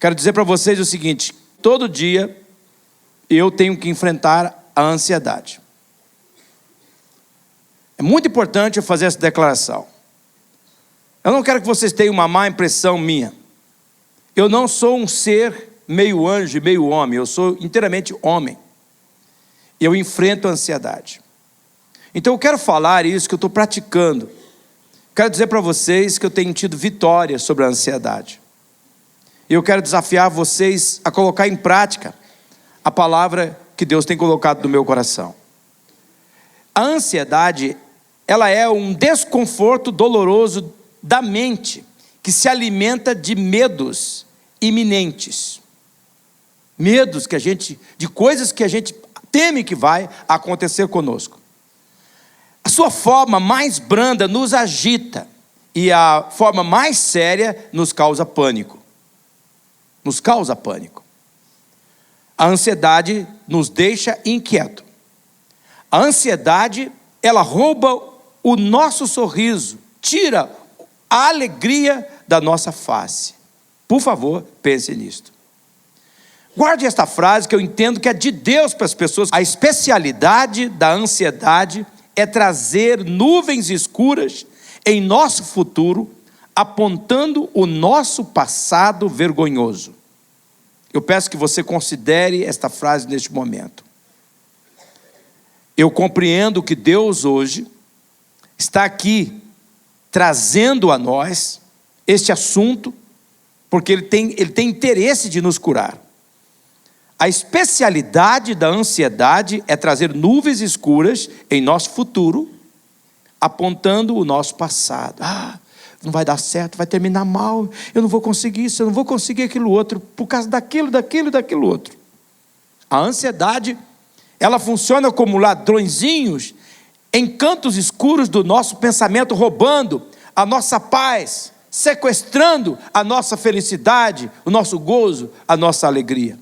Quero dizer para vocês o seguinte: todo dia eu tenho que enfrentar a ansiedade. É muito importante eu fazer essa declaração. Eu não quero que vocês tenham uma má impressão minha. Eu não sou um ser meio anjo e meio homem, eu sou inteiramente homem. Eu enfrento a ansiedade. Então eu quero falar isso que eu estou praticando. Quero dizer para vocês que eu tenho tido vitória sobre a ansiedade. E eu quero desafiar vocês a colocar em prática a palavra que Deus tem colocado no meu coração. A ansiedade, ela é um desconforto doloroso da mente, que se alimenta de medos iminentes. Medos de coisas que a gente teme que vai acontecer conosco. A sua forma mais branda nos agita e a forma mais séria nos causa pânico. Nos causa pânico. A ansiedade nos deixa inquieto. A ansiedade, ela rouba o nosso sorriso, tira a alegria da nossa face. Por favor, pense nisto. Guarde esta frase que eu entendo que é de Deus para as pessoas. A especialidade da ansiedade é trazer nuvens escuras em nosso futuro, apontando o nosso passado vergonhoso. Eu peço que você considere esta frase neste momento. Eu compreendo que Deus hoje está aqui trazendo a nós este assunto, porque Ele tem interesse de nos curar. A especialidade da ansiedade é trazer nuvens escuras em nosso futuro, apontando o nosso passado. Não vai dar certo, vai terminar mal, eu não vou conseguir isso, eu não vou conseguir aquilo outro, por causa daquilo outro. A ansiedade, ela funciona como ladrõezinhos em cantos escuros do nosso pensamento, roubando a nossa paz, sequestrando a nossa felicidade, o nosso gozo, a nossa alegria.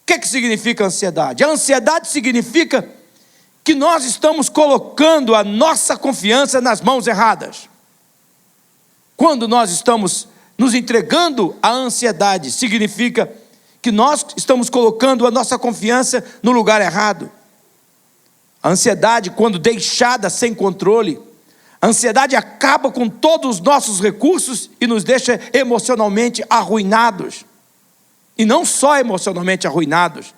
O que significa ansiedade? A ansiedade significa que nós estamos colocando a nossa confiança nas mãos erradas. Quando nós estamos nos entregando à ansiedade, significa que nós estamos colocando a nossa confiança no lugar errado. A ansiedade, quando deixada sem controle, a ansiedade acaba com todos os nossos recursos e nos deixa emocionalmente arruinados. E não só emocionalmente arruinados,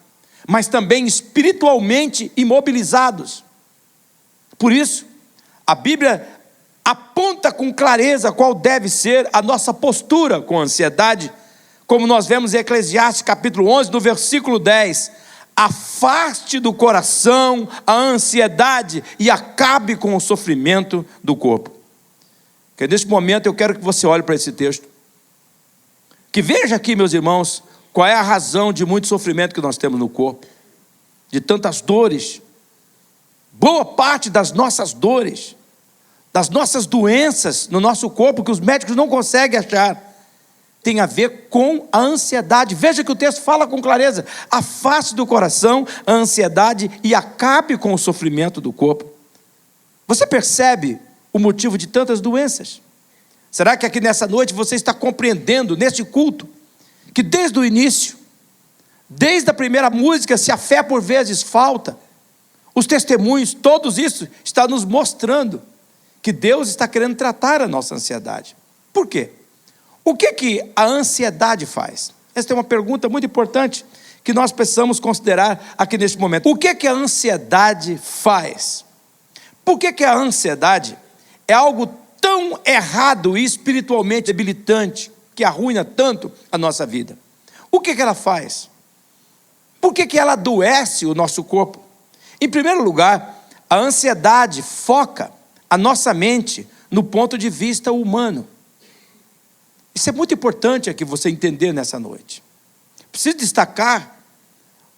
mas também espiritualmente imobilizados. Por isso, a Bíblia aponta com clareza qual deve ser a nossa postura com a ansiedade, como nós vemos em Eclesiastes capítulo 11, no versículo 10. Afaste do coração a ansiedade e acabe com o sofrimento do corpo. Que neste momento eu quero que você olhe para esse texto. Que veja aqui, meus irmãos, qual é a razão de muito sofrimento que nós temos no corpo, de tantas dores. Boa parte das nossas dores, das nossas doenças no nosso corpo, que os médicos não conseguem achar, tem a ver com a ansiedade. Veja que o texto fala com clareza: afaste do coração a ansiedade e acabe com o sofrimento do corpo. Você percebe o motivo de tantas doenças? Será que aqui nessa noite você está compreendendo, neste culto, que desde o início, desde a primeira música, se a fé por vezes falta, os testemunhos, todos isso está nos mostrando que Deus está querendo tratar a nossa ansiedade. Por quê? O que a ansiedade faz? Essa é uma pergunta muito importante que nós precisamos considerar aqui neste momento. O que a ansiedade faz? Por que a ansiedade é algo tão errado e espiritualmente debilitante, que arruina tanto a nossa vida? O que ela faz? Por que ela adoece o nosso corpo? Em primeiro lugar, a ansiedade foca a nossa mente no ponto de vista humano. Isso é muito importante aqui você entender nessa noite. Preciso destacar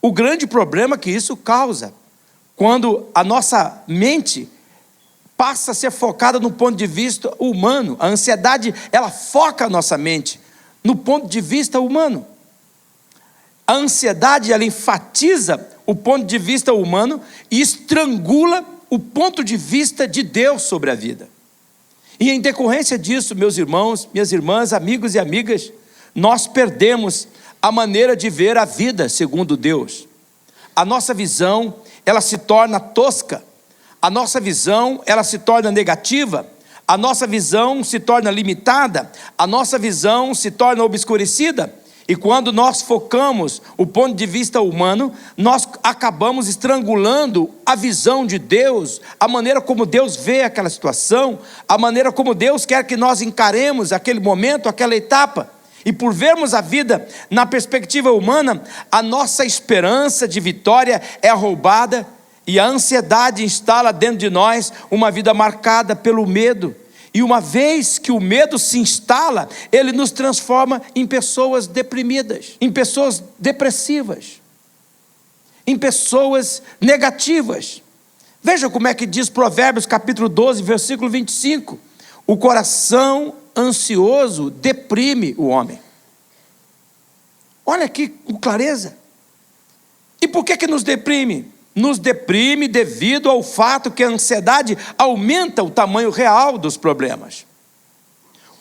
o grande problema que isso causa, quando a nossa mente passa a ser focada no ponto de vista humano. A ansiedade, ela foca a nossa mente no ponto de vista humano. A ansiedade, ela enfatiza o ponto de vista humano e estrangula o ponto de vista de Deus sobre a vida. E em decorrência disso, meus irmãos, minhas irmãs, amigos e amigas, nós perdemos a maneira de ver a vida segundo Deus. A nossa visão, ela se torna tosca. A nossa visão, ela se torna negativa. A nossa visão se torna limitada. A nossa visão se torna obscurecida. E quando nós focamos o ponto de vista humano, nós acabamos estrangulando a visão de Deus, a maneira como Deus vê aquela situação, a maneira como Deus quer que nós encaremos aquele momento, aquela etapa. E por vermos a vida na perspectiva humana, a nossa esperança de vitória é roubada e a ansiedade instala dentro de nós uma vida marcada pelo medo. E uma vez que o medo se instala, ele nos transforma em pessoas deprimidas, em pessoas depressivas, em pessoas negativas. Veja como é que diz Provérbios capítulo 12, versículo 25. O coração ansioso deprime o homem. Olha aqui com clareza. E por que nos deprime? Nos deprime devido ao fato que a ansiedade aumenta o tamanho real dos problemas.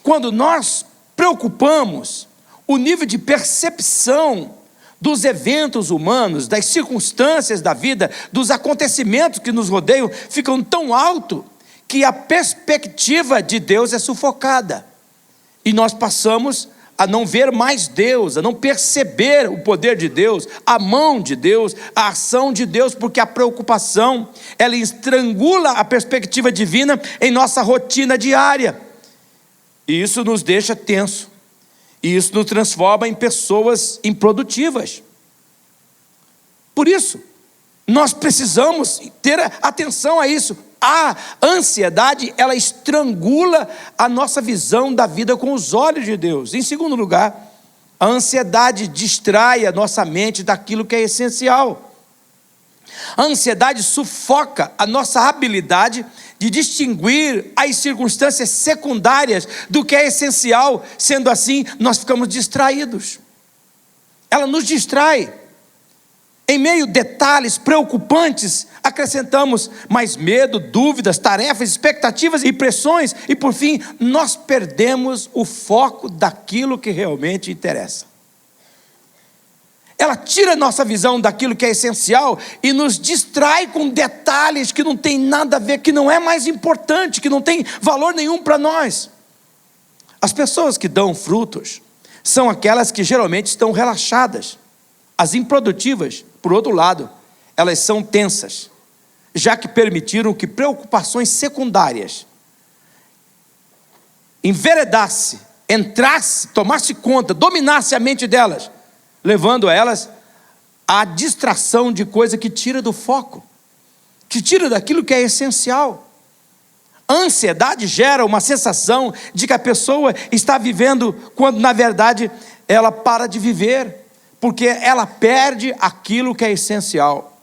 Quando nós preocupamos, o nível de percepção dos eventos humanos, das circunstâncias da vida, dos acontecimentos que nos rodeiam, ficam tão alto que a perspectiva de Deus é sufocada. E nós passamos a não ver mais Deus, a não perceber o poder de Deus, a mão de Deus, a ação de Deus, porque a preocupação, ela estrangula a perspectiva divina em nossa rotina diária. E isso nos deixa tenso. E isso nos transforma em pessoas improdutivas. Por isso, nós precisamos ter atenção a isso. A ansiedade, ela estrangula a nossa visão da vida com os olhos de Deus. Em segundo lugar, a ansiedade distrai a nossa mente daquilo que é essencial. A ansiedade sufoca a nossa habilidade de distinguir as circunstâncias secundárias do que é essencial. Sendo assim, nós ficamos distraídos. Ela nos distrai. Em meio a detalhes preocupantes, acrescentamos mais medo, dúvidas, tarefas, expectativas e pressões. E por fim, nós perdemos o foco daquilo que realmente interessa. Ela tira nossa visão daquilo que é essencial e nos distrai com detalhes que não tem nada a ver, que não é mais importante, que não tem valor nenhum para nós. As pessoas que dão frutos são aquelas que geralmente estão relaxadas. As improdutivas, por outro lado, elas são tensas, já que permitiram que preocupações secundárias enveredasse, entrasse, tomasse conta, dominasse a mente delas, levando elas à distração de coisa que tira do foco, que tira daquilo que é essencial. A ansiedade gera uma sensação de que a pessoa está vivendo, quando na verdade ela para de viver, porque ela perde aquilo que é essencial.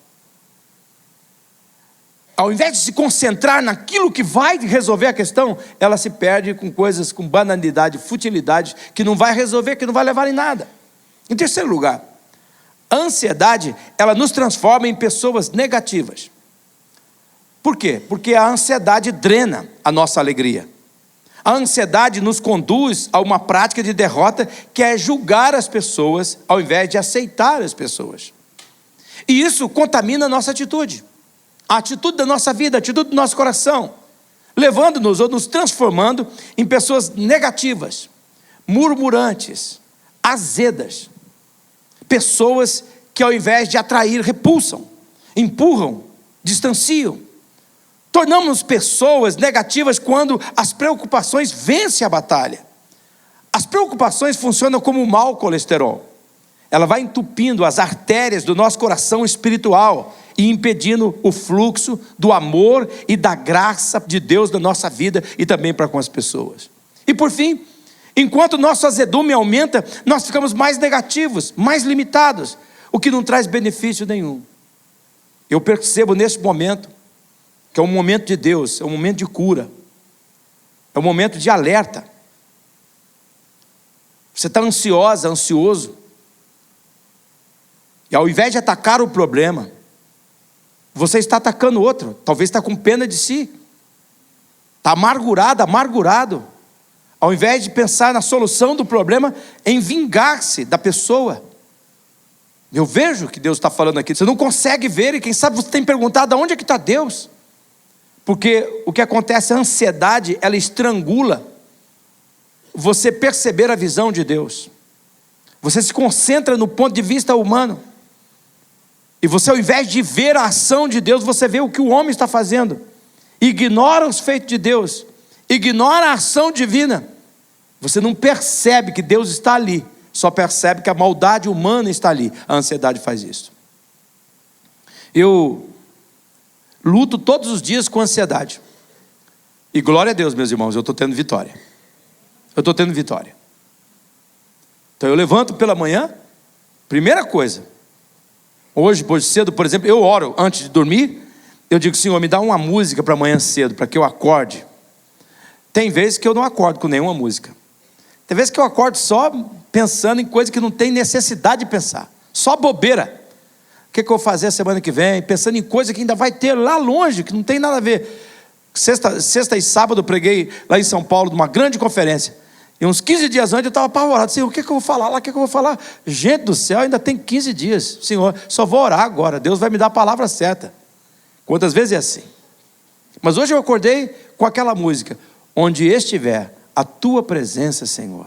Ao invés de se concentrar naquilo que vai resolver a questão, ela se perde com coisas, com banalidade, futilidade, que não vai resolver, que não vai levar em nada. Em terceiro lugar, a ansiedade, ela nos transforma em pessoas negativas. Por quê? Porque a ansiedade drena a nossa alegria. A ansiedade nos conduz a uma prática de derrota, que é julgar as pessoas ao invés de aceitar as pessoas. E isso contamina a nossa atitude, a atitude da nossa vida, a atitude do nosso coração, levando-nos ou nos transformando em pessoas negativas, murmurantes, azedas, pessoas que ao invés de atrair, repulsam, empurram, distanciam. Tornamos-nos pessoas negativas quando as preocupações vencem a batalha. As preocupações funcionam como um mau colesterol. Ela vai entupindo as artérias do nosso coração espiritual e impedindo o fluxo do amor e da graça de Deus na nossa vida e também para com as pessoas. E por fim, enquanto o nosso azedume aumenta, nós ficamos mais negativos, mais limitados, o que não traz benefício nenhum. Eu percebo nesse momento que é um momento de Deus, é um momento de cura, é um momento de alerta. Você está ansiosa, ansioso, e ao invés de atacar o problema, você está atacando outro, talvez está com pena de si, está amargurado, ao invés de pensar na solução do problema, em vingar-se da pessoa. Eu vejo que Deus está falando aqui. Você não consegue ver, e quem sabe você tem perguntado: aonde é que está Deus? Porque o que acontece, a ansiedade, ela estrangula você perceber a visão de Deus. Você se concentra no ponto de vista humano, e você, ao invés de ver a ação de Deus, você vê o que o homem está fazendo, ignora os feitos de Deus, ignora a ação divina. Você não percebe que Deus está ali, só percebe que a maldade humana está ali. A ansiedade faz isso. Eu luto todos os dias com ansiedade, e glória a Deus, meus irmãos, eu estou tendo vitória. Eu estou tendo vitória. Então eu levanto pela manhã, primeira coisa, hoje cedo, por exemplo, eu oro antes de dormir. Eu digo: Senhor, me dá uma música para amanhã cedo, para que eu acorde. Tem vezes que eu não acordo com nenhuma música. Tem vezes que eu acordo só pensando em coisa que não tem necessidade de pensar, só bobeira. O que eu vou fazer a semana que vem? Pensando em coisa que ainda vai ter lá longe, que não tem nada a ver. Sexta e sábado eu preguei lá em São Paulo, numa grande conferência. E uns 15 dias antes eu estava apavorado. Senhor, o que eu vou falar lá? O que eu vou falar? Gente do céu, ainda tem 15 dias. Senhor, só vou orar agora. Deus vai me dar a palavra certa. Quantas vezes é assim? Mas hoje eu acordei com aquela música: onde estiver a tua presença, Senhor,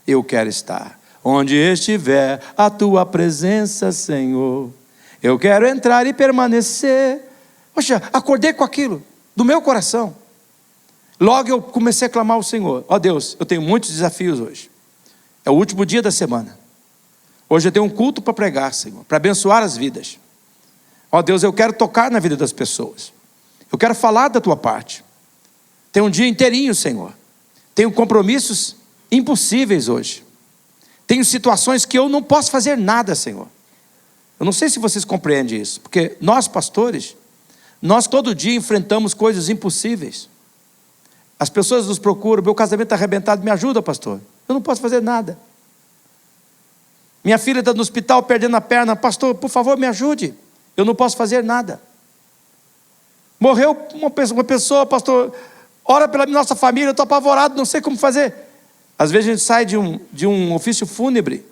eu quero estar. Onde estiver a tua presença, Senhor, eu quero entrar e permanecer. Poxa, acordei com aquilo do meu coração. Logo eu comecei a clamar ao Senhor: ó Deus, eu tenho muitos desafios hoje. É o último dia da semana. Hoje eu tenho um culto para pregar, Senhor, para abençoar as vidas. Ó Deus, eu quero tocar na vida das pessoas. Eu quero falar da tua parte. Tem um dia inteirinho, Senhor. Tenho compromissos impossíveis hoje. Tenho situações que eu não posso fazer nada, Senhor. Eu não sei se vocês compreendem isso, porque nós, pastores, nós todo dia enfrentamos coisas impossíveis. As pessoas nos procuram: meu casamento está arrebentado, me ajuda, pastor. Eu não posso fazer nada. Minha filha está no hospital perdendo a perna, pastor, por favor, me ajude. Eu não posso fazer nada. Morreu uma pessoa, pastor, ora pela nossa família, eu estou apavorado, não sei como fazer. Às vezes a gente sai de um ofício fúnebre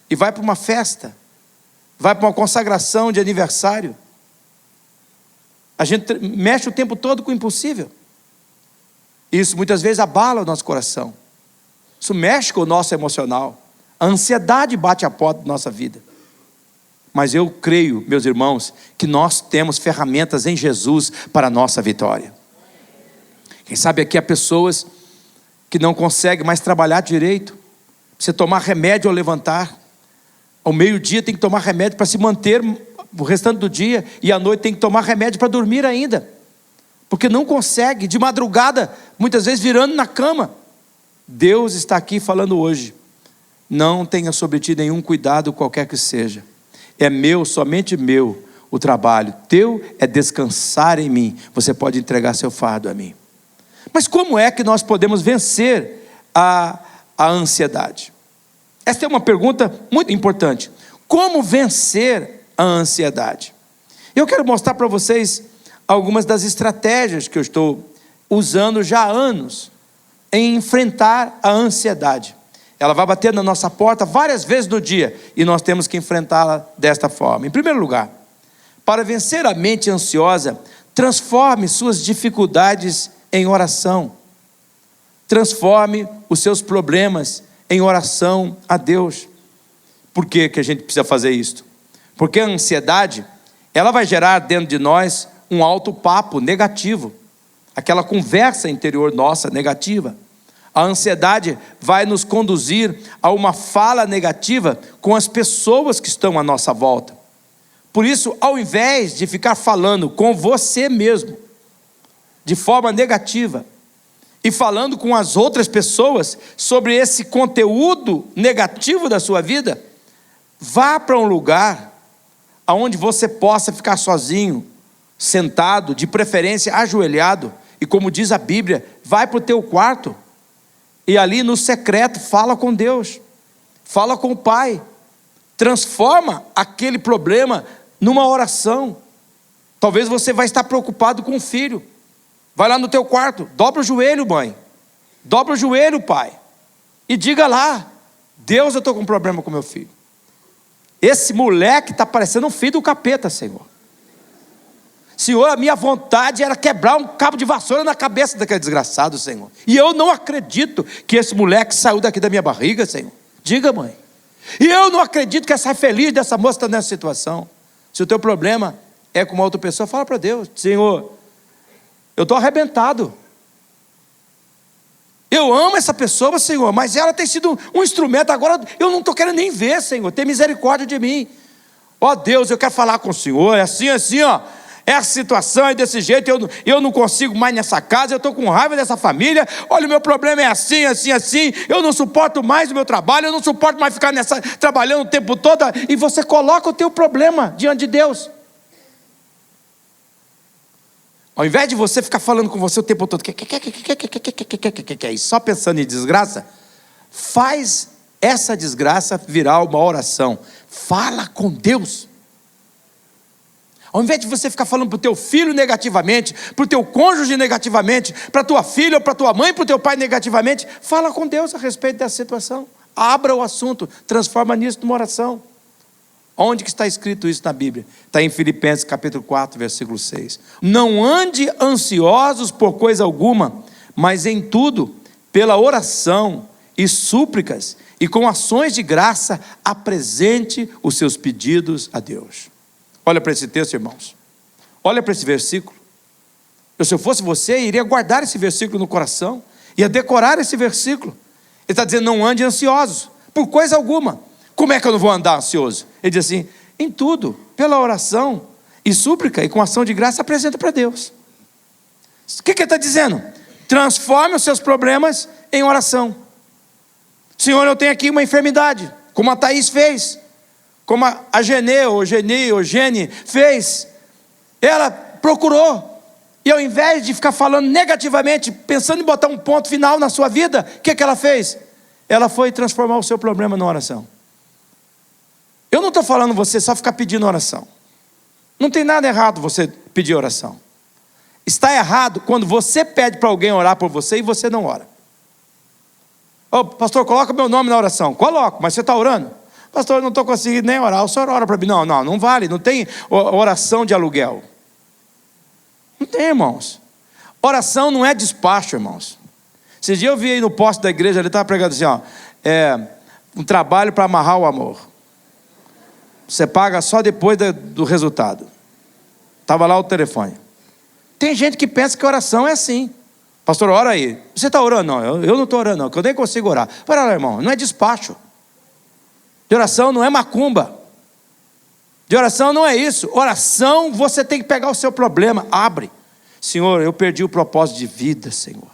e vai para uma festa, vai para uma consagração de aniversário. A gente mexe o tempo todo com o impossível. Isso muitas vezes abala o nosso coração. Isso mexe com o nosso emocional. A ansiedade bate a porta da nossa vida. Mas eu creio, meus irmãos, que nós temos ferramentas em Jesus para a nossa vitória. Quem sabe aqui há pessoas que não conseguem mais trabalhar direito. Precisa tomar remédio ao levantar. Ao meio-dia tem que tomar remédio para se manter o restante do dia. E à noite tem que tomar remédio para dormir ainda. Porque não consegue, de madrugada, muitas vezes virando na cama. Deus está aqui falando hoje: não tenha sobre ti nenhum cuidado, qualquer que seja. É meu, somente meu, o trabalho. Teu é descansar em mim. Você pode entregar seu fardo a mim. Mas como é que nós podemos vencer a ansiedade? Esta é uma pergunta muito importante. Como vencer a ansiedade? Eu quero mostrar para vocês algumas das estratégias que eu estou usando já há anos em enfrentar a ansiedade. Ela vai bater na nossa porta várias vezes no dia e nós temos que enfrentá-la desta forma. Em primeiro lugar, para vencer a mente ansiosa, transforme suas dificuldades em oração. Transforme os seus problemas em oração a Deus. Por que que a gente precisa fazer isso? Porque a ansiedade, ela vai gerar dentro de nós um alto papo negativo, aquela conversa interior nossa negativa. A ansiedade vai nos conduzir a uma fala negativa com as pessoas que estão à nossa volta. Por isso, ao invés de ficar falando com você mesmo, de forma negativa, e falando com as outras pessoas sobre esse conteúdo negativo da sua vida, vá para um lugar onde você possa ficar sozinho, sentado, de preferência ajoelhado, e como diz a Bíblia, vai para o teu quarto, e ali no secreto fala com Deus, fala com o Pai, transforma aquele problema numa oração. Talvez você vai estar preocupado com o filho, vai lá no teu quarto, dobra o joelho, mãe, dobra o joelho, pai, e diga lá: Deus, eu estou com um problema com meu filho. Esse moleque está parecendo um filho do capeta, Senhor. Senhor, a minha vontade era quebrar um cabo de vassoura na cabeça daquele desgraçado, Senhor. E eu não acredito que esse moleque saiu daqui da minha barriga, Senhor. Diga, mãe. E eu não acredito que ela sai feliz dessa moça estar nessa situação. Se o teu problema é com uma outra pessoa, fala para Deus: Senhor, eu estou arrebentado. Eu amo essa pessoa, Senhor, mas ela tem sido um instrumento. Agora eu não estou querendo nem ver, Senhor. Tem misericórdia de mim. Ó Deus, eu quero falar com o Senhor. É assim, ó. Essa situação é desse jeito, eu não consigo mais nessa casa, eu estou com raiva dessa família. Olha, o meu problema é assim, assim, assim. Eu não suporto mais o meu trabalho, eu não suporto mais ficar trabalhando o tempo todo. E você coloca o teu problema diante de Deus. Ao invés de você ficar falando com você o tempo todo, e só pensando em desgraça, faz essa desgraça virar uma oração. Fala com Deus. Ao invés de você ficar falando para o teu filho negativamente, para o teu cônjuge negativamente, para a tua filha, ou para a tua mãe, para o teu pai negativamente, fala com Deus a respeito dessa situação. Abra o assunto, transforma nisso numa oração. Onde que está escrito isso na Bíblia? Está em Filipenses capítulo 4, versículo 6. Não ande ansiosos por coisa alguma, mas em tudo, pela oração e súplicas, e com ações de graça, apresente os seus pedidos a Deus. Olha para esse texto, irmãos. Olha para esse versículo. Se eu fosse você, iria guardar esse versículo no coração, ia decorar esse versículo. Ele está dizendo: não ande ansiosos por coisa alguma. Como é que eu não vou andar ansioso? Ele diz assim: em tudo, pela oração e súplica, e com ação de graça, apresenta para Deus. O que ele está dizendo? Transforme os seus problemas em oração. Senhor, eu tenho aqui uma enfermidade, como a Thaís fez, como a Gene fez. Ela procurou, e ao invés de ficar falando negativamente, pensando em botar um ponto final na sua vida, o que ela fez? Ela foi transformar o seu problema numa oração. Eu não estou falando você só ficar pedindo oração. Não tem nada errado você pedir oração. Está errado quando você pede para alguém orar por você e você não ora. Ô, pastor, coloca meu nome na oração. Coloco, mas você está orando? Pastor, eu não estou conseguindo nem orar. O senhor ora para mim? Não vale. Não tem oração de aluguel. Não tem, irmãos. Oração não é despacho, irmãos. Esses dias eu vi aí no poste da igreja, ele estava pregando assim, um trabalho para amarrar o amor. Você paga só depois do resultado. Estava lá o telefone. Tem gente que pensa que oração é assim. Pastor, ora aí. Você está orando? Não, eu não estou orando não, que eu nem consigo orar. Para lá, irmão, não é despacho. De oração não é macumba. De oração não é isso. Oração, você tem que pegar o seu problema. Abre. Senhor, eu perdi o propósito de vida, Senhor.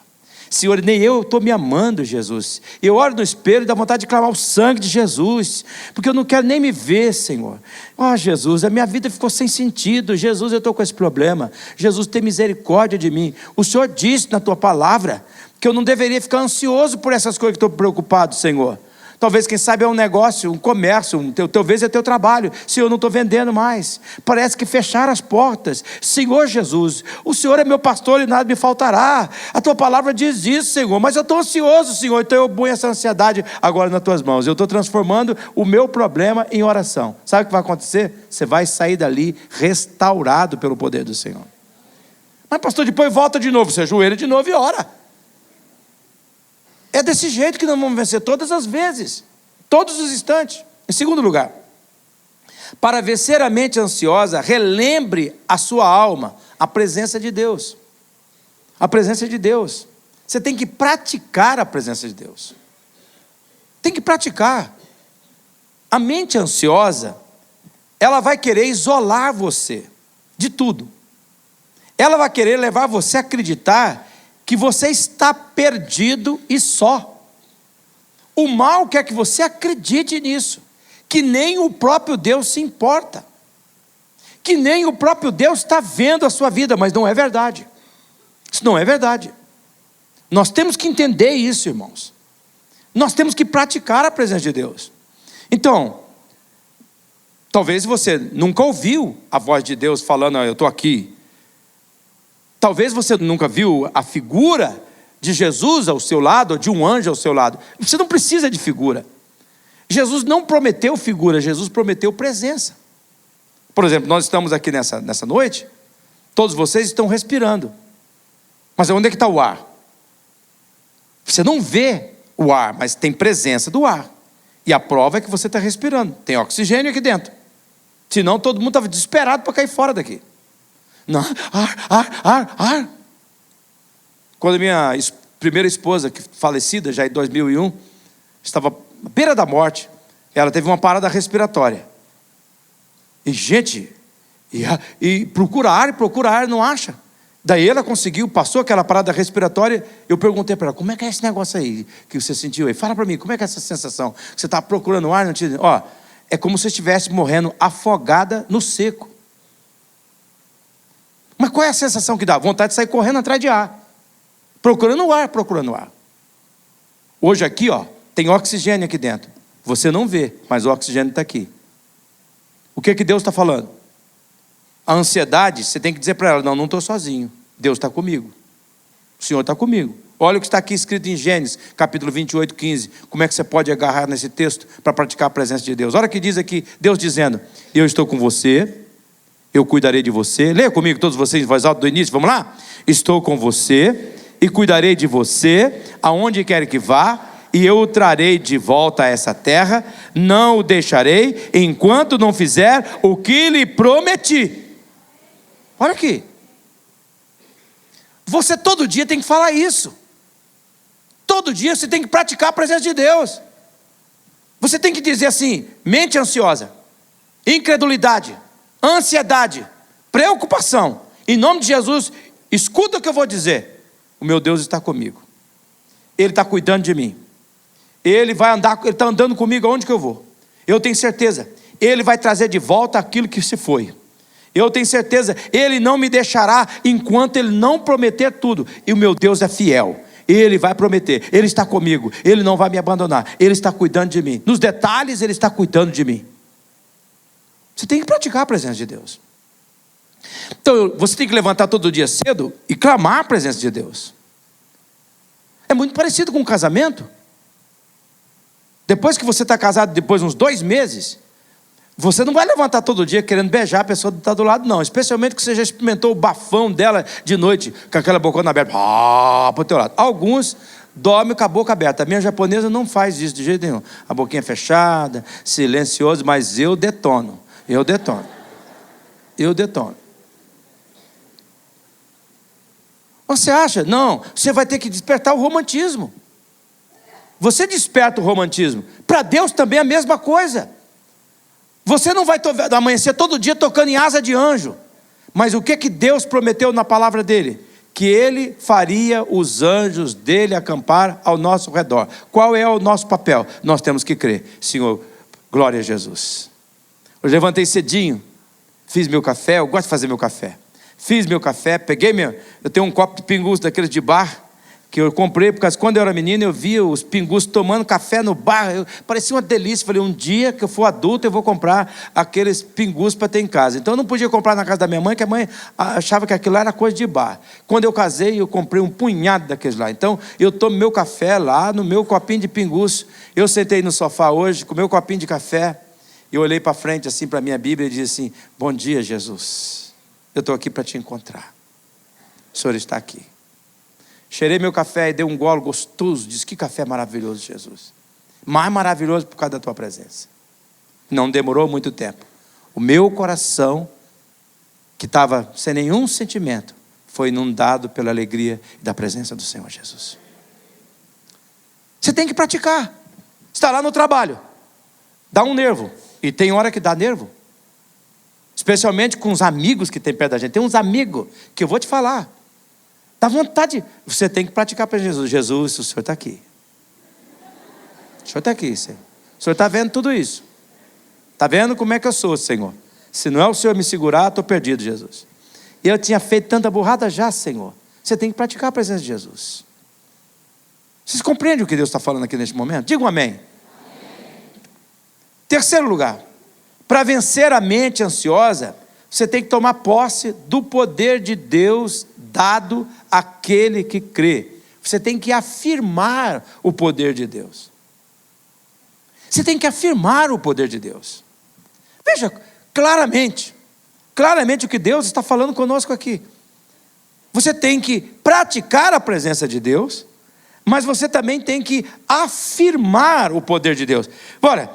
Senhor, nem eu estou me amando, Jesus. Eu olho no espelho e dá vontade de clamar o sangue de Jesus, porque eu não quero nem me ver, Senhor. Jesus, a minha vida ficou sem sentido. Jesus, eu estou com esse problema. Jesus, tem misericórdia de mim. O Senhor disse na tua palavra que eu não deveria ficar ansioso por essas coisas que estou preocupado, Senhor. Talvez, quem sabe, é um negócio, um comércio, talvez é teu trabalho. Senhor, eu não estou vendendo mais. Parece que fecharam as portas. Senhor Jesus, o Senhor é meu pastor e nada me faltará. A tua palavra diz isso, Senhor. Mas eu estou ansioso, Senhor. Então eu ponho essa ansiedade agora nas tuas mãos. Eu estou transformando o meu problema em oração. Sabe o que vai acontecer? Você vai sair dali restaurado pelo poder do Senhor. Mas pastor, depois volta de novo. Você ajoelha de novo e ora. É desse jeito que nós vamos vencer todas as vezes, todos os instantes. Em segundo lugar, para vencer a mente ansiosa, relembre a sua alma a presença de Deus. A presença de Deus. Você tem que praticar a presença de Deus. Tem que praticar. A mente ansiosa, ela vai querer isolar você de tudo. Ela vai querer levar você a acreditar que você está perdido e só. O mal quer que você acredite nisso, que nem o próprio Deus se importa, que nem o próprio Deus está vendo a sua vida, mas não é verdade. Isso não é verdade. Nós temos que entender isso, irmãos. Nós temos que praticar a presença de Deus. Então, talvez você nunca ouviu a voz de Deus falando: eu estou aqui. Talvez você nunca viu a figura de Jesus ao seu lado, ou de um anjo ao seu lado. Você não precisa de figura. Jesus não prometeu figura, Jesus prometeu presença. Por exemplo, nós estamos aqui nessa noite, todos vocês estão respirando. Mas onde é que está o ar? Você não vê o ar, mas tem presença do ar. E a prova é que você está respirando. Tem oxigênio aqui dentro. Senão todo mundo estava desesperado para cair fora daqui. Não, ar. Quando a minha primeira esposa, que falecida já em 2001, estava à beira da morte, ela teve uma parada respiratória. E gente, procura ar, não acha. Daí ela conseguiu, passou aquela parada respiratória. Eu perguntei para ela, como é que é esse negócio aí que você sentiu aí? Fala para mim, como é que é essa sensação? Você está procurando ar, não te... Ó, é como se você estivesse morrendo afogada no seco. Mas qual é a sensação que dá? Vontade de sair correndo atrás de ar. Procurando ar. Hoje aqui, ó, tem oxigênio aqui dentro. Você não vê, mas o oxigênio está aqui. O que Deus está falando? A ansiedade, você tem que dizer para ela, não estou sozinho. Deus está comigo. O Senhor está comigo. Olha o que está aqui escrito em Gênesis, capítulo 28, 15. Como é que você pode agarrar nesse texto para praticar a presença de Deus? Olha o que diz aqui, Deus dizendo, eu estou com você, eu cuidarei de você. Leia comigo, todos vocês, em voz alta do início, vamos lá? Estou com você e cuidarei de você, aonde quer que vá, e eu o trarei de volta a essa terra, não o deixarei, enquanto não fizer o que lhe prometi. Olha aqui. Você todo dia tem que falar isso. Todo dia você tem que praticar a presença de Deus. Você tem que dizer assim, mente ansiosa, incredulidade, ansiedade, preocupação. Em nome de Jesus, escuta o que eu vou dizer. O meu Deus está comigo. Ele está cuidando de mim. Ele está andando comigo aonde que eu vou. Eu tenho certeza, Ele vai trazer de volta aquilo que se foi. Eu tenho certeza, Ele não me deixará enquanto Ele não prometer tudo. E o meu Deus é fiel. Ele vai prometer, Ele está comigo, Ele não vai me abandonar, Ele está cuidando de mim. Nos detalhes, Ele está cuidando de mim. Você tem que praticar a presença de Deus. Então, você tem que levantar todo dia cedo e clamar a presença de Deus. É muito parecido com um casamento. Depois que você está casado, depois de uns 2 meses, você não vai levantar todo dia querendo beijar a pessoa que está do lado, não. Especialmente que você já experimentou o bafão dela de noite, com aquela bocona aberta, para o teu lado. Alguns dormem com a boca aberta. A minha japonesa não faz isso de jeito nenhum. A boquinha fechada, silencioso, mas eu detono. Você acha? Não, você vai ter que despertar o romantismo. Você desperta o romantismo. Para Deus também é a mesma coisa. Você não vai amanhecer todo dia tocando em asa de anjo. Mas o que Deus prometeu na palavra dele? Que Ele faria os anjos dele acampar ao nosso redor. Qual é o nosso papel? Nós temos que crer. Senhor, glória a Jesus. Eu levantei cedinho, fiz meu café, eu gosto de fazer meu café. Fiz meu café, eu tenho um copo de pingus daqueles de bar, que eu comprei, porque quando eu era menino, eu via os pingus tomando café no bar, parecia uma delícia. Falei, um dia que eu for adulto, eu vou comprar aqueles pingus para ter em casa. Então eu não podia comprar na casa da minha mãe, que a mãe achava que aquilo era coisa de bar. Quando eu casei, eu comprei um punhado daqueles lá. Então eu tomo meu café lá, no meu copinho de pingus. Eu sentei no sofá hoje, com meu copinho de café, eu olhei para frente, assim, para a minha Bíblia, e disse assim, bom dia, Jesus, eu estou aqui para te encontrar. O Senhor está aqui. Cheirei meu café e dei um golo gostoso. Disse, que café maravilhoso, Jesus. Mais maravilhoso por causa da tua presença. Não demorou muito tempo. O meu coração, que estava sem nenhum sentimento, foi inundado pela alegria da presença do Senhor Jesus. Você tem que praticar. Está lá no trabalho. Dá um nervo. E tem hora que dá nervo. Especialmente com os amigos que tem perto da gente. Tem uns amigos que eu vou te falar. Dá vontade. Você tem que praticar para Jesus. Jesus, o Senhor está aqui. O Senhor está aqui, Senhor. O Senhor está vendo tudo isso. Está vendo como é que eu sou, Senhor. Se não é o Senhor me segurar, estou perdido, Jesus. E eu tinha feito tanta burrada já, Senhor. Você tem que praticar a presença de Jesus. Vocês compreendem o que Deus está falando aqui neste momento? Digam amém. Amém. Terceiro lugar. Para vencer a mente ansiosa, você tem que tomar posse do poder de Deus dado àquele que crê. Você tem que afirmar o poder de Deus. Você tem que afirmar o poder de Deus. Veja, claramente o que Deus está falando conosco aqui. Você tem que praticar a presença de Deus, mas você também tem que afirmar o poder de Deus. Olha,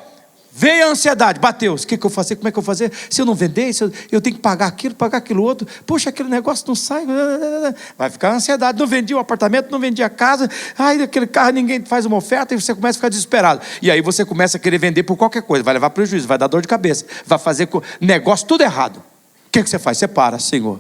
veio a ansiedade, bateu. O que eu vou fazer? Como é que eu vou fazer? Se eu não vender, eu tenho que pagar aquilo outro. Puxa, aquele negócio não sai. Vai ficar a ansiedade. Não vendi o apartamento, não vendi a casa. Ai, aquele carro, ninguém faz uma oferta. E você começa a ficar desesperado. E aí você começa a querer vender por qualquer coisa. Vai levar prejuízo, vai dar dor de cabeça. Vai fazer negócio tudo errado. O que você faz? Você para, Senhor.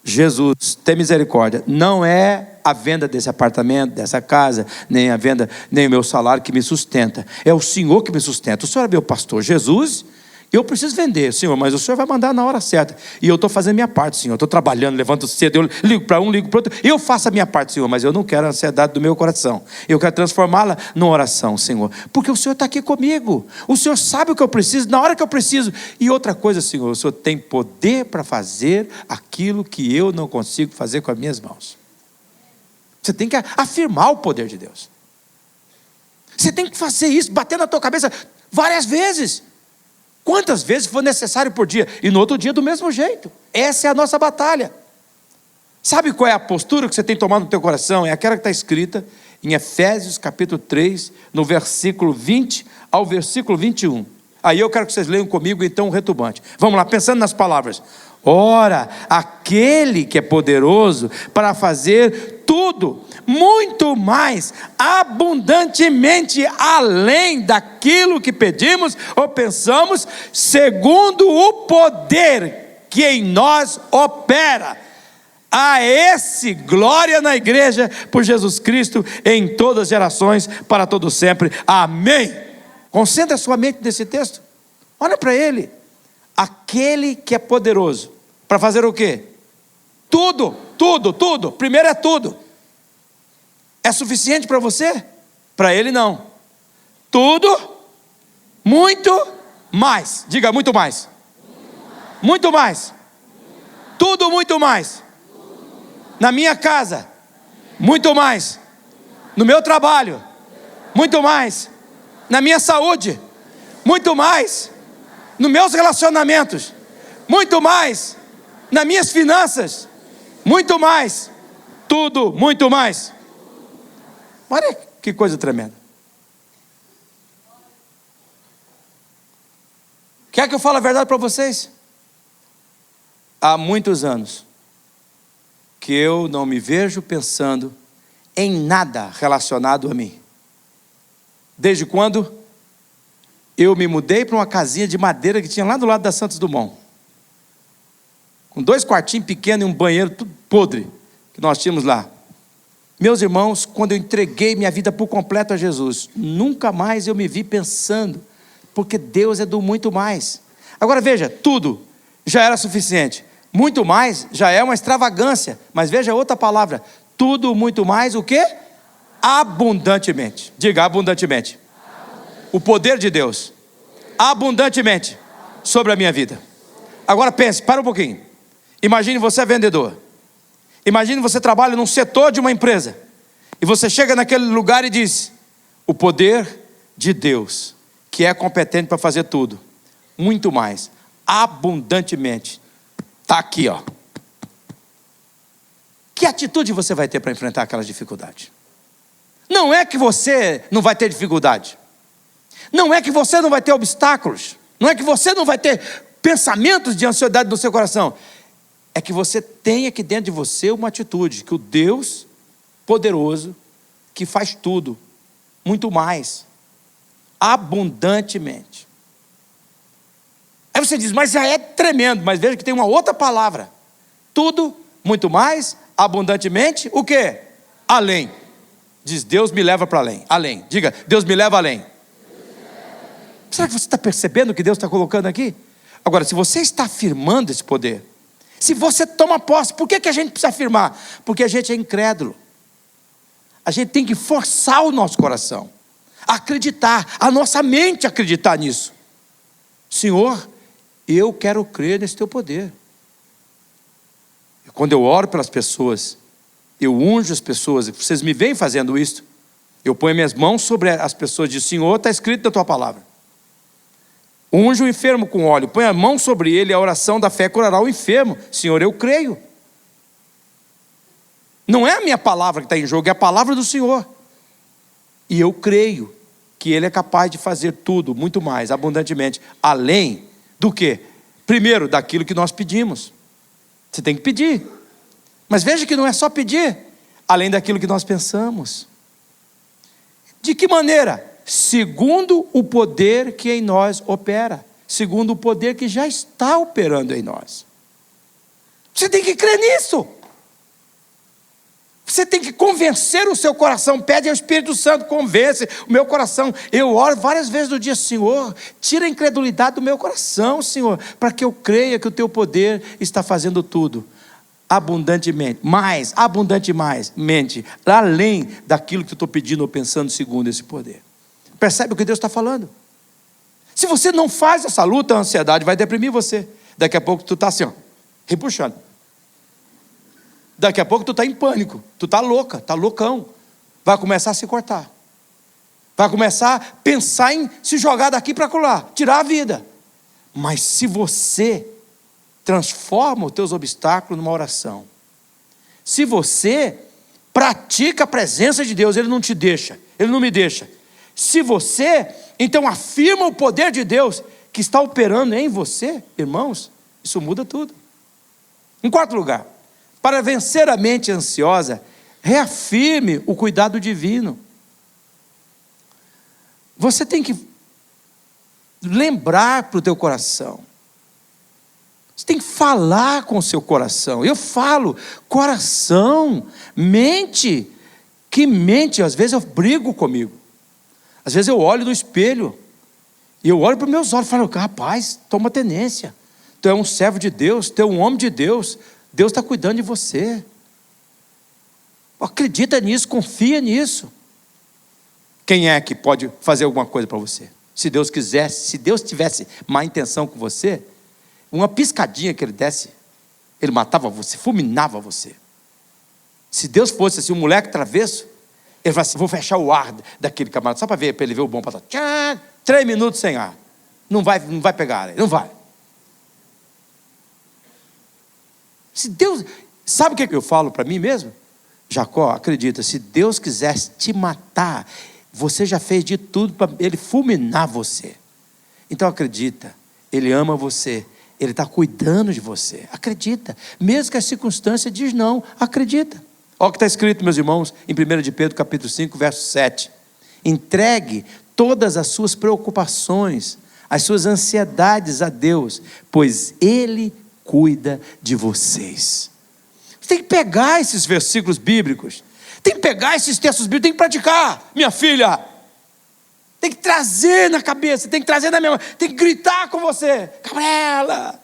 Jesus, tem misericórdia. Não é a venda desse apartamento, dessa casa, nem a venda, nem o meu salário que me sustenta. É o Senhor que me sustenta. O Senhor é meu pastor. Jesus, eu preciso vender, Senhor, mas o Senhor vai mandar na hora certa. E eu estou fazendo minha parte, Senhor. Eu estou trabalhando, levanto cedo, eu ligo para um, ligo para outro. Eu faço a minha parte, Senhor, mas eu não quero a ansiedade do meu coração. Eu quero transformá-la numa oração, Senhor. Porque o Senhor está aqui comigo. O Senhor sabe o que eu preciso, na hora que eu preciso. E outra coisa, Senhor, o Senhor tem poder para fazer aquilo que eu não consigo fazer com as minhas mãos. Você tem que afirmar o poder de Deus. Você tem que fazer isso, bater na tua cabeça várias vezes. Quantas vezes for necessário por dia. E no outro dia do mesmo jeito. Essa é a nossa batalha. Sabe qual é a postura que você tem tomado no teu coração? É aquela que está escrita em Efésios capítulo 3, no versículo 20 ao versículo 21. Aí eu quero que vocês leiam comigo então o retumbante. Vamos lá, pensando nas palavras. Ora, aquele que é poderoso para fazer tudo, muito mais, abundantemente, além daquilo que pedimos ou pensamos, segundo o poder que em nós opera. A esse glória na igreja por Jesus Cristo em todas as gerações, para todo sempre. Amém. Concentra sua mente nesse texto. Olha para ele. Aquele que é poderoso para fazer o quê? Tudo. Primeiro é tudo. É suficiente para você? Para ele não. Tudo, muito mais. Diga muito mais. Muito mais. Tudo muito mais. Na minha casa, muito mais. No meu trabalho, muito mais. Na minha saúde, muito mais. Nos meus relacionamentos, muito mais. Nas minhas finanças, muito mais. Tudo, muito mais. Olha que coisa tremenda. Quer que eu fale a verdade para vocês? Há muitos anos que eu não me vejo pensando em nada relacionado a mim. Desde quando eu me mudei para uma casinha de madeira que tinha lá do lado da Santos Dumont, com 2 quartinhos pequenos e um banheiro tudo podre que nós tínhamos lá. Meus irmãos, quando eu entreguei minha vida por completo a Jesus, nunca mais eu me vi pensando, porque Deus é do muito mais. Agora veja, tudo já era suficiente. Muito mais já é uma extravagância. Mas veja outra palavra. Tudo muito mais o quê? Abundantemente. Diga abundantemente. O poder de Deus. Abundantemente. Sobre a minha vida. Agora pense, para um pouquinho. Imagine você é vendedor. Imagine você trabalha num setor de uma empresa. E você chega naquele lugar e diz: o poder de Deus, que é competente para fazer tudo. Muito mais. Abundantemente. Está aqui, ó. Que atitude você vai ter para enfrentar aquela dificuldade? Não é que você não vai ter dificuldade. Não é que você não vai ter obstáculos. Não é que você não vai ter pensamentos de ansiedade no seu coração. É que você tem aqui dentro de você uma atitude, que o Deus poderoso, que faz tudo, muito mais, abundantemente. Aí você diz, mas já é tremendo, mas veja que tem uma outra palavra. Tudo, muito mais, abundantemente, o quê? Além. Diz, Deus me leva para além. Além, diga, Deus me leva além. Será que você está percebendo o que Deus está colocando aqui? Agora, se você está afirmando esse poder, se você toma posse, por que a gente precisa afirmar? Porque a gente é incrédulo. A gente tem que forçar o nosso coração, acreditar, a nossa mente acreditar nisso. Senhor, eu quero crer nesse teu poder. Quando eu oro pelas pessoas, eu unjo as pessoas, vocês me veem fazendo isso, eu ponho minhas mãos sobre as pessoas e digo, Senhor, está escrito na tua palavra. Unge o enfermo com óleo, põe a mão sobre ele, a oração da fé curará o enfermo. Senhor, eu creio. Não é a minha palavra que está em jogo, é a palavra do Senhor. E eu creio que Ele é capaz de fazer tudo, muito mais, abundantemente, além do que? Primeiro, daquilo que nós pedimos. Você tem que pedir. Mas veja que não é só pedir, além daquilo que nós pensamos. De que maneira? Segundo o poder que em nós opera. Segundo o poder que já está operando em nós. Você tem que crer nisso. Você tem que convencer o seu coração. Pede ao Espírito Santo, convence o meu coração. Eu oro várias vezes no dia, Senhor, tira a incredulidade do meu coração, Senhor, para que eu creia que o teu poder está fazendo tudo abundantemente, abundantemente, além daquilo que eu estou pedindo ou pensando segundo esse poder. Percebe o que Deus está falando? Se você não faz essa luta, a ansiedade vai deprimir você. Daqui a pouco tu está assim, ó, repuxando. Daqui a pouco tu está em pânico, tu está louca, está loucão. Vai começar a se cortar. Vai começar a pensar em se jogar daqui para lá, tirar a vida. Mas se você transforma os teus obstáculos numa oração, se você pratica a presença de Deus, Ele não te deixa, Ele não me deixa. Se você, então, afirma o poder de Deus que está operando em você, irmãos, isso muda tudo. Em quarto lugar, para vencer a mente ansiosa, reafirme o cuidado divino. Você tem que lembrar para o teu coração. Você tem que falar com o seu coração. Eu falo, coração, mente. Que mente, às vezes eu brigo comigo. Às vezes eu olho no espelho. E eu olho para os meus olhos e falo, rapaz, toma tenência. Tu é um servo de Deus, tu é um homem de Deus. Deus está cuidando de você. Acredita nisso, confia nisso. Quem é que pode fazer alguma coisa para você? Se Deus quisesse, se Deus tivesse má intenção com você, uma piscadinha que Ele desse, Ele matava você, fulminava você. Se Deus fosse assim, um moleque travesso, Ele fala assim, vou fechar o ar daquele camarada, só para ele ver o bom passar. 3 minutos sem ar. Não vai pegar, não vai. Se Deus, sabe o que eu falo para mim mesmo? Jacó, acredita, se Deus quisesse te matar, você já fez de tudo para Ele fulminar você. Então acredita, Ele ama você, Ele está cuidando de você. Acredita, mesmo que a circunstância diz não, acredita. Olha o que está escrito, meus irmãos, em 1 de Pedro capítulo 5, verso 7. Entregue todas as suas preocupações, as suas ansiedades a Deus, pois Ele cuida de vocês. Você tem que pegar esses versículos bíblicos, tem que pegar esses textos bíblicos, tem que praticar, minha filha. Tem que trazer na cabeça, tem que trazer na memória, tem que gritar com você, Gabriela,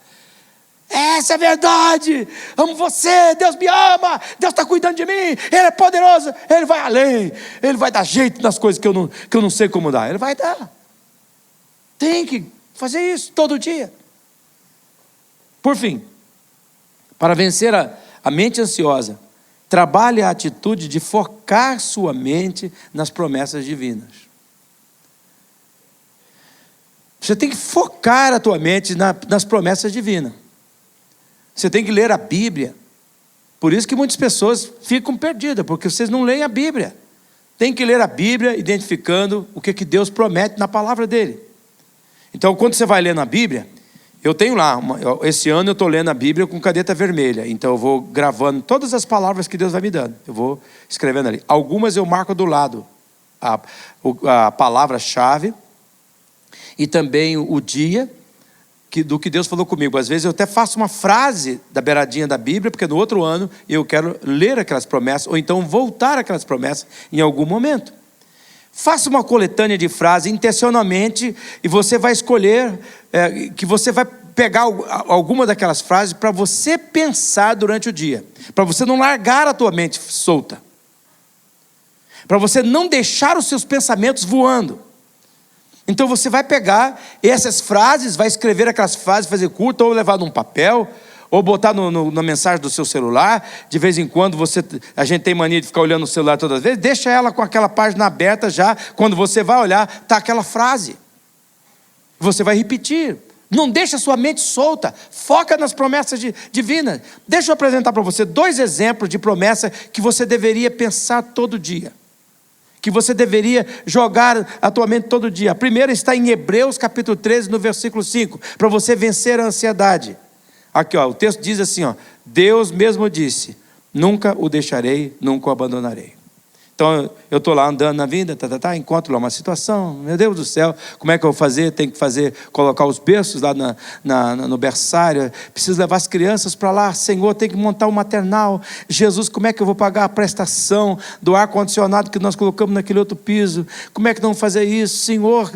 essa é a verdade, amo você, Deus me ama, Deus está cuidando de mim, Ele é poderoso, Ele vai além, Ele vai dar jeito nas coisas que eu não sei como dar, Ele vai dar. Tem que fazer isso todo dia. Por fim, para vencer a mente ansiosa, trabalhe a atitude de focar sua mente nas promessas divinas. Você tem que focar a tua mente nas promessas divinas. Você tem que ler a Bíblia. Por isso que muitas pessoas ficam perdidas, porque vocês não leem a Bíblia. Tem que ler a Bíblia identificando o que Deus promete na palavra dele. Então, quando você vai ler na Bíblia, eu tenho lá, esse ano eu estou lendo a Bíblia com caneta vermelha, então eu vou gravando todas as palavras que Deus vai me dando, eu vou escrevendo ali. Algumas eu marco do lado, a palavra-chave, e também o dia do que Deus falou comigo. Às vezes eu até faço uma frase da beiradinha da Bíblia, porque no outro ano eu quero ler aquelas promessas, ou então voltar aquelas promessas em algum momento. Faça uma coletânea de frases intencionalmente e você vai escolher, que você vai pegar alguma daquelas frases para você pensar durante o dia, para você não largar a tua mente solta, para você não deixar os seus pensamentos voando. Então você vai pegar essas frases, vai escrever aquelas frases, fazer curta, ou levar num papel, ou botar na mensagem do seu celular. De vez em quando a gente tem mania de ficar olhando o celular todas as vezes. Deixa ela com aquela página aberta já. Quando você vai olhar, está aquela frase. Você vai repetir. Não deixa a sua mente solta. Foca nas promessas divinas. Deixa eu apresentar para você 2 exemplos de promessa que você deveria pensar todo dia, que você deveria jogar a tua mente todo dia. A primeira está em Hebreus capítulo 13, no versículo 5, para você vencer a ansiedade. Aqui, ó, o texto diz assim, ó: Deus mesmo disse, nunca o deixarei, nunca o abandonarei. Então, eu estou lá andando na vida, encontro lá uma situação, meu Deus do céu, como é que eu vou fazer? Tem que colocar os berços lá no berçário, preciso levar as crianças para lá, Senhor, tem que montar um maternal, Jesus, como é que eu vou pagar a prestação do ar-condicionado que nós colocamos naquele outro piso? Como é que não vou fazer isso? Senhor,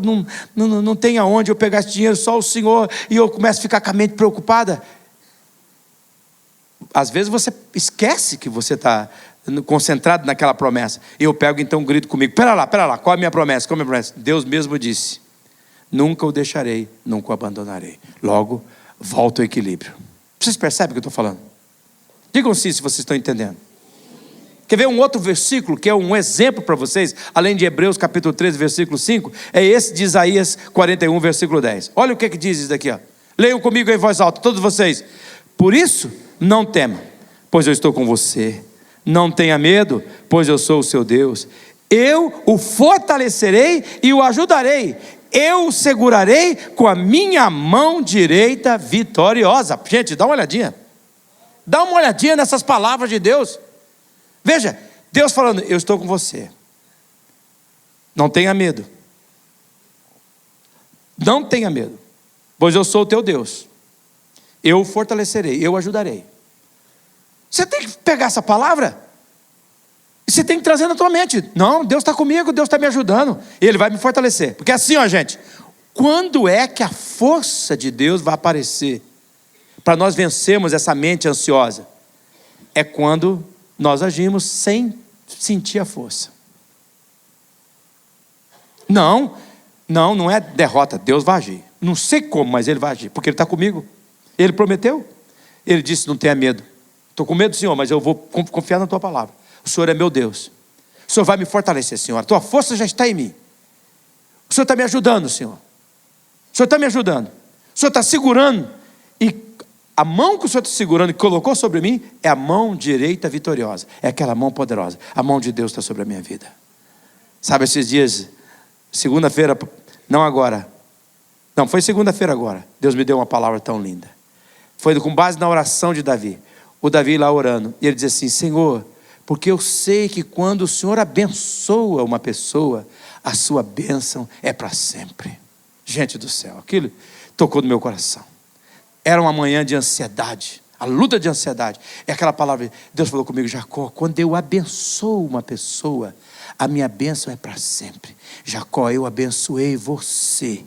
não tem aonde eu pegar esse dinheiro, só o Senhor, e eu começo a ficar com a mente preocupada. Às vezes você esquece que você está concentrado naquela promessa. E eu pego então um grito comigo: pera lá, qual é a minha promessa? Qual é a minha promessa? Deus mesmo disse, nunca o deixarei, nunca o abandonarei. Logo, volta ao equilíbrio. Vocês percebem o que eu estou falando? Digam sim se vocês estão entendendo. Quer ver um outro versículo que é um exemplo para vocês, além de Hebreus capítulo 13, versículo 5? É esse de Isaías 41, versículo 10. Olha o que diz isso daqui, ó. Leiam comigo em voz alta, todos vocês. Por isso, não tema, pois eu estou com você. Não tenha medo, pois eu sou o seu Deus. Eu o fortalecerei e o ajudarei. Eu o segurarei com a minha mão direita vitoriosa. Gente, dá uma olhadinha. Dá uma olhadinha nessas palavras de Deus. Veja, Deus falando: eu estou com você. Não tenha medo. Não tenha medo, pois eu sou o teu Deus. Eu o fortalecerei, eu o ajudarei. Você tem que pegar essa palavra e você tem que trazer na tua mente. Não, Deus está comigo, Deus está me ajudando, Ele vai me fortalecer. Porque assim, ó, gente, quando é que a força de Deus vai aparecer para nós vencermos essa mente ansiosa? É quando nós agimos sem sentir a força. Não é derrota. Deus vai agir. Não sei como, mas Ele vai agir, porque Ele está comigo. Ele prometeu. Ele disse: não tenha medo. Estou com medo, Senhor, mas eu vou confiar na tua palavra. O Senhor é meu Deus. O Senhor vai me fortalecer, Senhor. A tua força já está em mim. O Senhor está me ajudando, Senhor. O Senhor está me ajudando. O Senhor está segurando. E a mão que o Senhor está segurando e colocou sobre mim é a mão direita vitoriosa. É aquela mão poderosa. A mão de Deus está sobre a minha vida. Sabe, esses dias, segunda-feira, não agora. Não, foi segunda-feira agora. Deus me deu uma palavra tão linda. Foi com base na oração de Davi. O Davi lá orando. E ele diz assim: Senhor, porque eu sei que quando o Senhor abençoa uma pessoa, a sua bênção é para sempre. Gente do céu, aquilo tocou no meu coração. Era uma manhã de ansiedade, a luta de ansiedade. É aquela palavra, Deus falou comigo: Jacó, quando eu abençoo uma pessoa, a minha bênção é para sempre. Jacó, eu abençoei você.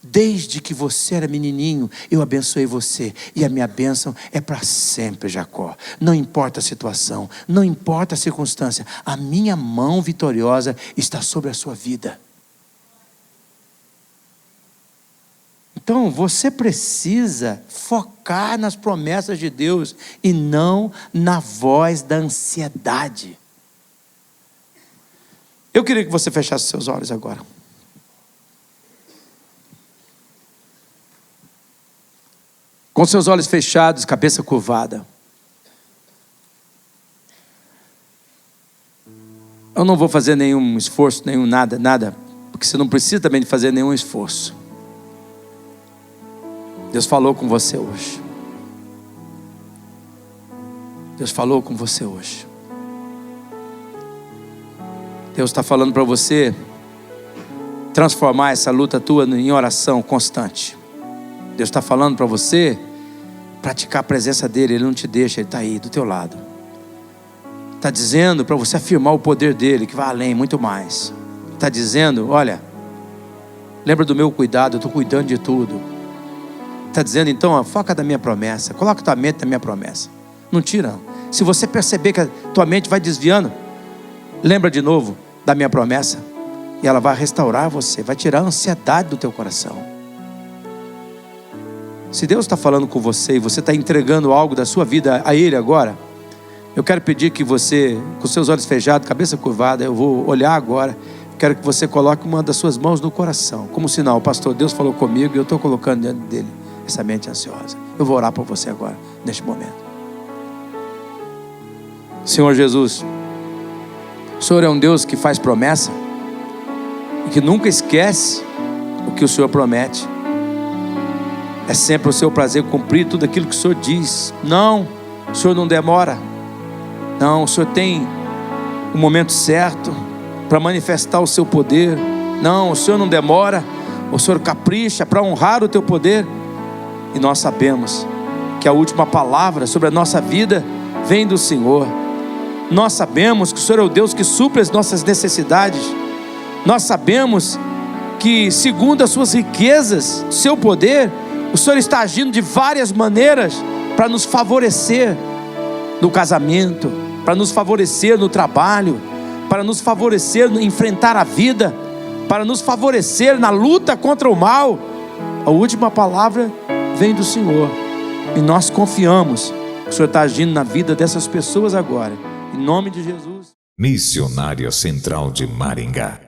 Desde que você era menininho, eu abençoei você. E a minha bênção é para sempre, Jacó. Não importa a situação, não importa a circunstância, a minha mão vitoriosa está sobre a sua vida. Então, você precisa focar nas promessas de Deus e não na voz da ansiedade. Eu queria que você fechasse seus olhos agora. Com seus olhos fechados, cabeça curvada. Eu não vou fazer nenhum esforço, nada, porque você não precisa também de fazer nenhum esforço. Deus falou com você hoje. Deus falou com você hoje. Deus está falando para você transformar essa luta tua em oração constante. Deus está falando para você praticar a presença dEle. Ele não te deixa, Ele está aí do teu lado. Está dizendo para você afirmar o poder dEle, que vai além, muito mais. Está dizendo: olha, lembra do meu cuidado, eu estou cuidando de tudo. Está dizendo então, ó, foca na minha promessa, coloca tua mente na minha promessa. Não tira não. Se você perceber que a tua mente vai desviando, lembra de novo da minha promessa, e ela vai restaurar você, vai tirar a ansiedade do teu coração. Se Deus está falando com você e você está entregando algo da sua vida a Ele agora, eu quero pedir que você, com seus olhos fechados, cabeça curvada, eu vou olhar agora, quero que você coloque uma das suas mãos no coração, como sinal: pastor, Deus falou comigo e eu estou colocando dentro dele essa mente ansiosa. Eu vou orar por você agora, neste momento. Senhor Jesus, o Senhor é um Deus que faz promessa e que nunca esquece o que o Senhor promete. É sempre o seu prazer cumprir tudo aquilo que o Senhor diz. Não, o Senhor não demora. Não, o Senhor tem o momento certo para manifestar o seu poder. Não, o Senhor não demora. O Senhor capricha para honrar o teu poder. E nós sabemos que a última palavra sobre a nossa vida vem do Senhor. Nós sabemos que o Senhor é o Deus que supre as nossas necessidades. Nós sabemos que, segundo as suas riquezas, seu poder, o Senhor está agindo de várias maneiras para nos favorecer no casamento, para nos favorecer no trabalho, para nos favorecer no enfrentar a vida, para nos favorecer na luta contra o mal. A última palavra vem do Senhor e nós confiamos que o Senhor está agindo na vida dessas pessoas agora, em nome de Jesus. Missionária Central de Maringá,